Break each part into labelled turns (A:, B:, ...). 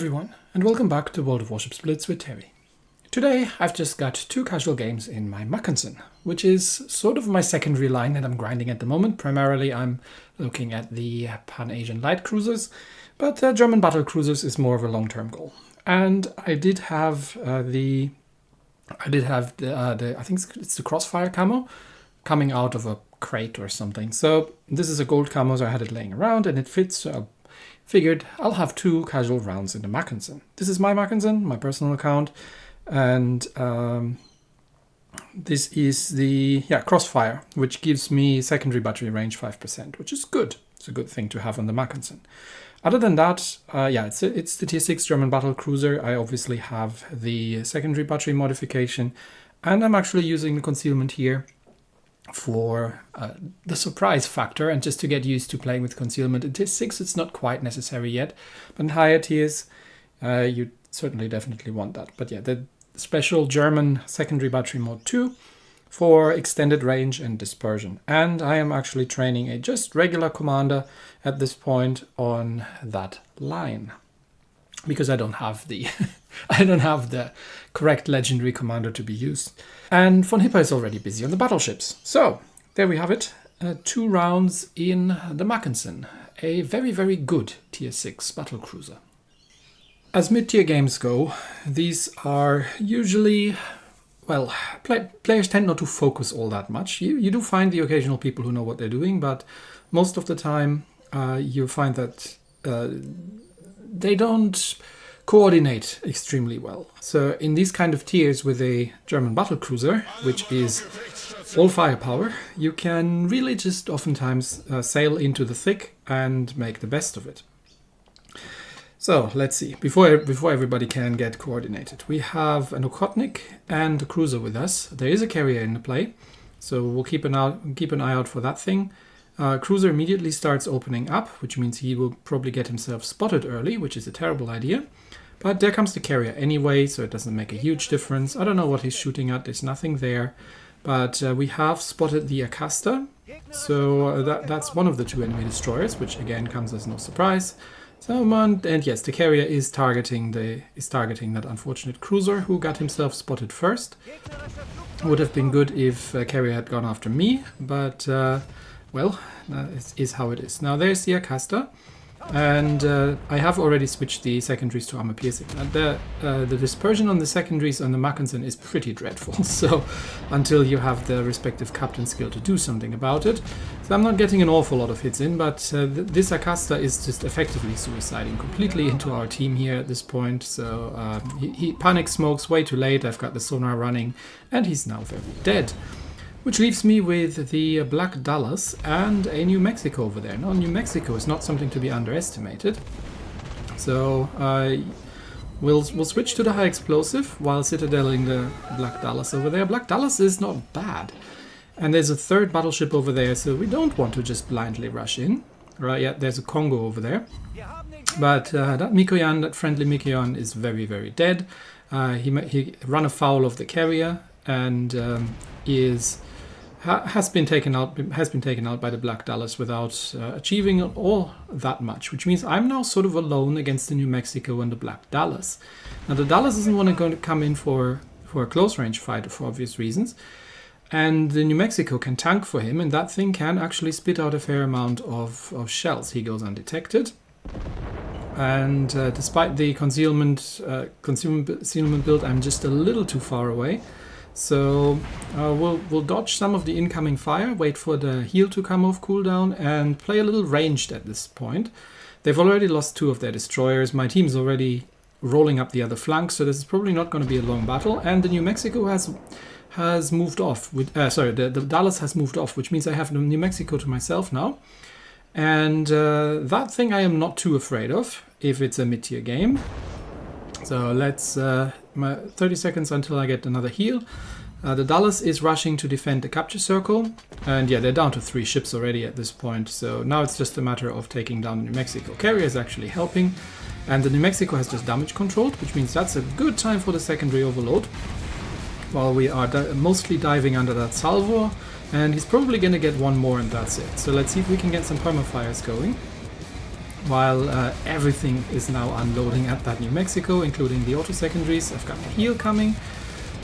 A: everyone, and welcome back to World of Warships Blitz with Terry. Today I've just got 2 casual games in my Mackensen, which is sort of my secondary line that I'm grinding at the moment. Primarily I'm looking at the Pan-Asian light cruisers, but German battle cruisers is more of a long-term goal. And I did have I think it's the Crossfire camo coming out of a crate or something. So this is a gold camo, so I had it laying around and it fits, so figured I'll have 2 casual rounds in the Mackensen. This is my Mackensen, my personal account, and this is the Crossfire, which gives me secondary battery range 5%, which is good. It's a good thing to have on the Mackensen. Other than that, it's the Tier 6 German battle cruiser. I obviously have the secondary battery modification, and I'm actually using the concealment here for the surprise factor and just to get used to playing with concealment. In Tier 6 it's not quite necessary yet, but in higher tiers you certainly definitely want that. But yeah, the special German secondary battery mode 2 for extended range and dispersion. And I am actually training a just regular commander at this point on that line, because I don't have the I don't have the correct legendary commander to be used. And Von Hipper is already busy on the battleships. So there we have it. 2 rounds in the Mackensen. A very, very good Tier 6 battle cruiser. As mid-tier games go, these are usually, well, players tend not to focus all that much. You do find the occasional people who know what they're doing, but most of the time you find that they don't coordinate extremely well. So in these kind of tiers with a German battle cruiser, which is all firepower, you can really just oftentimes sail into the thick and make the best of it. So let's see, before everybody can get coordinated, we have an Okhotnik and a cruiser with us. There is a carrier in the play, so we'll keep an eye out for that thing. Cruiser immediately starts opening up, which means he will probably get himself spotted early, which is a terrible idea. But there comes the carrier anyway, so it doesn't make a huge difference. I don't know what he's shooting at, there's nothing there. But we have spotted the Acasta, so that's one of the 2 enemy destroyers, which again comes as no surprise. So, and yes, the carrier is targeting that unfortunate cruiser who got himself spotted first. Would have been good if carrier had gone after me, but well, that is how it is. Now there's the Acasta, and I have already switched the secondaries to armor piercing. The dispersion on the secondaries on the Mackensen is pretty dreadful, so until you have the respective captain skill to do something about it. So I'm not getting an awful lot of hits in, but this Acasta is just effectively suiciding completely into our team here at this point. So he panic smokes way too late, I've got the sonar running, and he's now very dead. Which leaves me with the Black Dallas and a New Mexico over there. Now, New Mexico is not something to be underestimated. So we'll switch to the high explosive while citadeling the Black Dallas over there. Black Dallas is not bad. And there's a 3rd battleship over there, so we don't want to just blindly rush in. Right, yeah, there's a Congo over there. But that Mikoyan, that friendly Mikoyan, is very, very dead. He ran afoul of the carrier and has been taken out by the Black Dallas without achieving all that much, which means I'm now sort of alone against the New Mexico and the Black Dallas. Now the Dallas isn't going to come in for a close range fight for obvious reasons, and the New Mexico can tank for him, and that thing can actually spit out a fair amount of shells. He goes undetected, and despite the concealment build, I'm just a little too far away. So we'll dodge some of the incoming fire, wait for the heal to come off cooldown, and play a little ranged at this point. They've already lost 2 of their destroyers. My team's already rolling up the other flank, so this is probably not going to be a long battle. And the New Mexico has moved off. The Dallas has moved off, which means I have the New Mexico to myself now. And that thing I am not too afraid of if it's a mid-tier game. So let's 30 seconds until I get another heal. The Dallas is rushing to defend the capture circle, and yeah, they're down to 3 ships already at this point, so now it's just a matter of taking down the New Mexico. Carrier is actually helping, and the New Mexico has just damage controlled, which means that's a good time for the secondary overload, while we are mostly diving under that salvo, and he's probably going to get 1 more and that's it. So let's see if we can get some permafires going. while everything is now unloading at that New Mexico, including the auto secondaries. I've got the heal coming,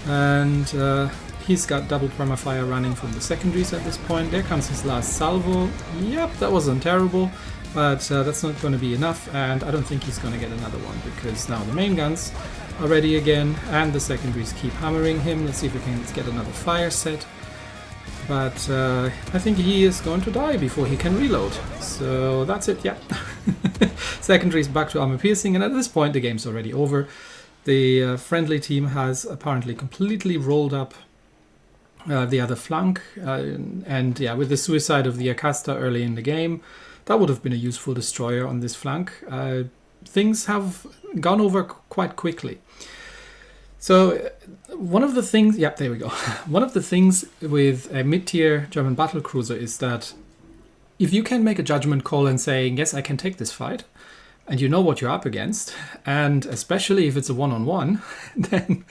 A: and he's got double permafire running from the secondaries at this point. There comes his last salvo. Yep, that wasn't terrible, but that's not going to be enough, and I don't think he's going to get another one, because now the main guns are ready again, and the secondaries keep hammering him. Let's see if we can get another fire set. But I think he is going to die before he can reload. So that's it, yeah. Secondaries back to armor piercing, and at this point the game's already over. The friendly team has apparently completely rolled up the other flank. And yeah, with the suicide of the Acasta early in the game, that would have been a useful destroyer on this flank. Things have gone over quite quickly. So one of the things, yeah, there we go. One of the things with a mid-tier German battlecruiser is that if you can make a judgment call and say, yes, I can take this fight, and you know what you're up against, and especially if it's a one-on-one, then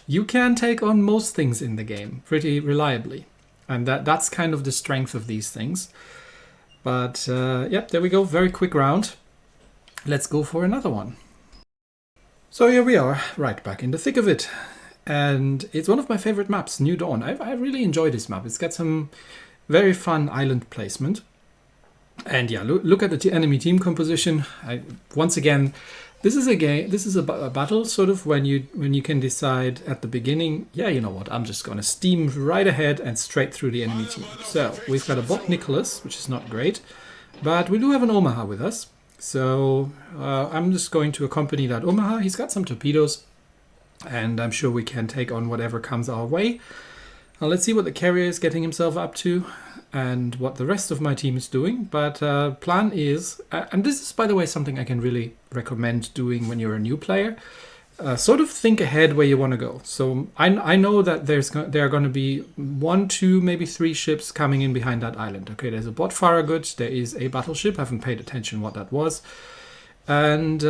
A: you can take on most things in the game pretty reliably. And that's kind of the strength of these things. But yeah, there we go. Very quick round. Let's go for another one. So here we are, right back in the thick of it. And it's one of my favorite maps, New Dawn. I really enjoy this map. It's got some very fun island placement. And yeah, look at the enemy team composition. Once again, this is a game. This is a battle sort of when you can decide at the beginning, yeah, you know what, I'm just going to steam right ahead and straight through the enemy team. So we've got a bot Nicholas, which is not great, but we do have an Omaha with us. So I'm just going to accompany that Omaha. He's got some torpedoes, and I'm sure we can take on whatever comes our way. Now let's see what the carrier is getting himself up to and what the rest of my team is doing. But plan is, and this is, by the way, something I can really recommend doing when you're a new player, sort of think ahead where you want to go. So I know that there are going to be 1, 2, maybe 3 ships coming in behind that island. Okay, there's a bot Farragut, there is a battleship, I haven't paid attention what that was. And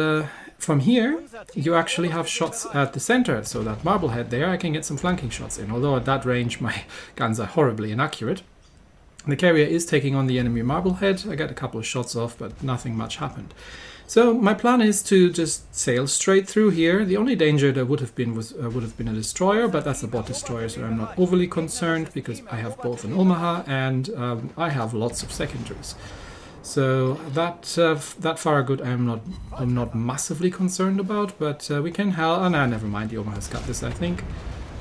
A: from here, you actually have shots at the center. So that Marblehead there, I can get some flanking shots in. Although at that range, my guns are horribly inaccurate. The carrier is taking on the enemy Marblehead. I got a couple of shots off, but nothing much happened. So my plan is to just sail straight through here. The only danger there would have been a destroyer, but that's a bot destroyer, so I'm not overly concerned because I have both an Omaha and I have lots of secondaries. So that Farragut I'm not massively concerned about, but we can oh no, never mind. The Omaha's got this, I think.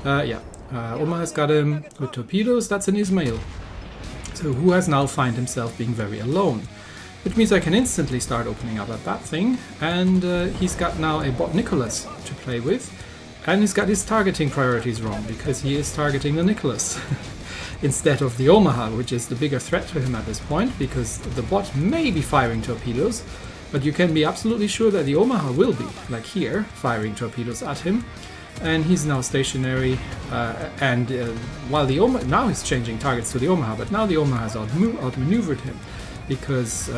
A: Yeah, Omaha's got him with torpedoes. That's an Ismail. So who has now found himself being very alone. Which means I can instantly start opening up at that thing, and he's got now a bot Nicholas to play with, and he's got his targeting priorities wrong, because he is targeting the Nicholas instead of the Omaha, which is the bigger threat to him at this point, because the bot may be firing torpedoes, but you can be absolutely sure that the Omaha will be, like here, firing torpedoes at him. And he's now stationary, and while the Omaha, now he's changing targets to the Omaha, but now the Omaha has outmaneuvered him. Because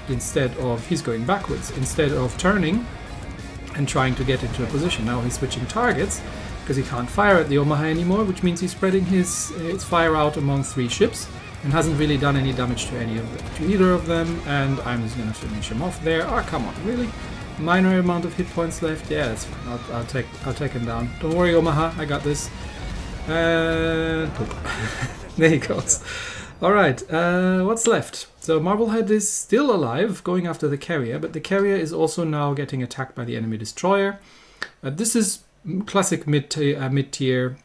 A: instead of, he's going backwards, instead of turning and trying to get into a position, now he's switching targets because he can't fire at the Omaha anymore, which means he's spreading his fire out among 3 ships and hasn't really done any damage to either of them, and I'm just going to finish him off there. Oh, come on, really? Minor amount of hit points left? Yeah, that's fine. I'll take him down. Don't worry, Omaha, I got this. And poop. There he goes. Alright, what's left? So Marblehead is still alive, going after the carrier, but the carrier is also now getting attacked by the enemy destroyer. This is classic mid-tier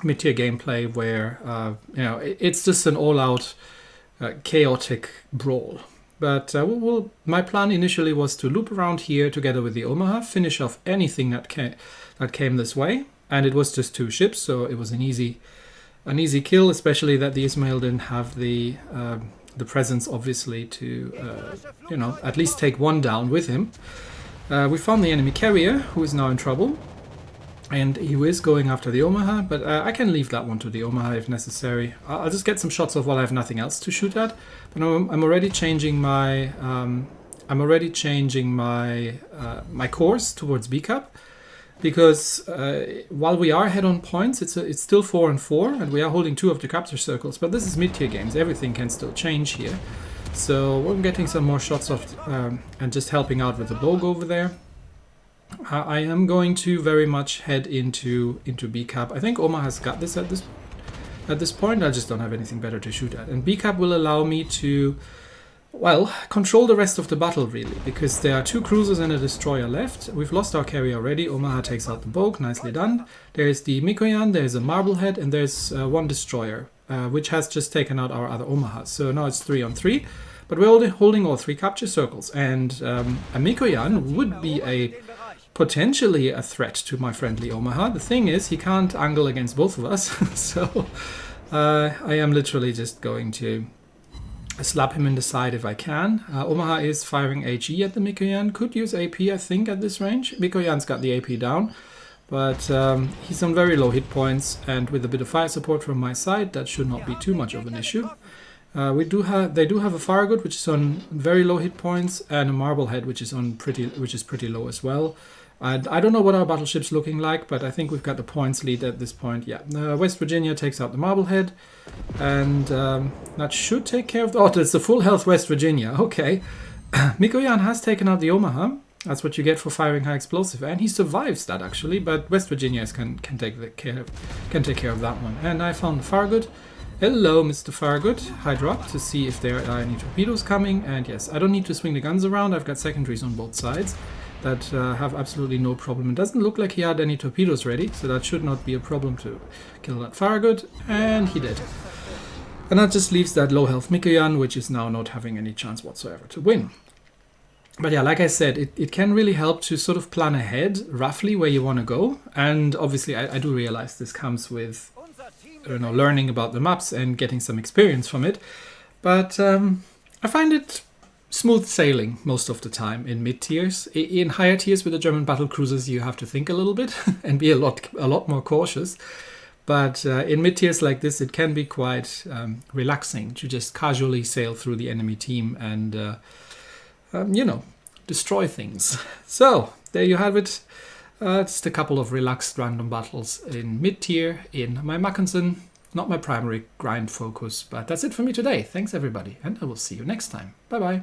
A: gameplay where it's just an all-out chaotic brawl. But my plan initially was to loop around here together with the Omaha, finish off anything that came this way, and it was just 2 ships, so it was an easy kill, especially that the Ismail didn't have the presence, obviously, to at least take 1 down with him. We found the enemy carrier, who is now in trouble, and he is going after the Omaha, but I can leave that one to the Omaha if necessary. I'll just get some shots off while I have nothing else to shoot at. But I'm already changing my my course towards B-Cup. Because while we are ahead on points, it's still 4-4, and we are holding 2 of the capture circles. But this is mid-tier games; everything can still change here. So we're getting some more shots of and just helping out with the Bogue over there. I am going to very much head into B cap. I think Omar has got this at this point. I just don't have anything better to shoot at. And B cap will allow me to, well, control the rest of the battle really, because there are 2 cruisers and a destroyer left. We've lost our carrier already. Omaha takes out the Bogue, nicely done. There's the Mikoyan, there's a Marblehead, and there's 1 destroyer, which has just taken out our other Omaha. So now it's 3 on 3, but we're holding all 3 capture circles. And a Mikoyan would be potentially a threat to my friendly Omaha. The thing is, he can't angle against both of us, so I am literally just going to slap him in the side if I can. Omaha is firing HE at the Mikoyan. Could use AP, I think, at this range. Mikoyan's got the AP down, but he's on very low hit points, and with a bit of fire support from my side, that should not be too much of an issue. They do have a Farragut, which is on very low hit points, and a Marblehead, which is pretty low as well. I don't know what our battleship's looking like, but I think we've got the points lead at this point. Yeah, West Virginia takes out the Marblehead, and that should take care of the... Oh, it's the full health West Virginia. Okay. Mikoyan has taken out the Omaha. That's what you get for firing high explosive, and he survives that actually, but West Virginia can take care of that one. And I found the Farragut. Hello, Mr. Farragut. High drop to see if there are any torpedoes coming, and yes, I don't need to swing the guns around. I've got secondaries on both sides that have absolutely no problem. It doesn't look like he had any torpedoes ready, so that should not be a problem to kill that Farragut, and he did. And that just leaves that low health Mikoyan, which is now not having any chance whatsoever to win. But yeah, like I said, it can really help to sort of plan ahead roughly where you want to go, and obviously I do realize this comes with, you know, learning about the maps and getting some experience from it, but I find it smooth sailing most of the time in mid tiers. In higher tiers with the German battle cruisers, you have to think a little bit and be a lot more cautious. But in mid tiers like this, it can be quite relaxing to just casually sail through the enemy team and you know, destroy things. So there you have it. Just a couple of relaxed random battles in mid tier in my Mackensen. Not my primary grind focus, but that's it for me today. Thanks everybody, and I will see you next time. Bye bye.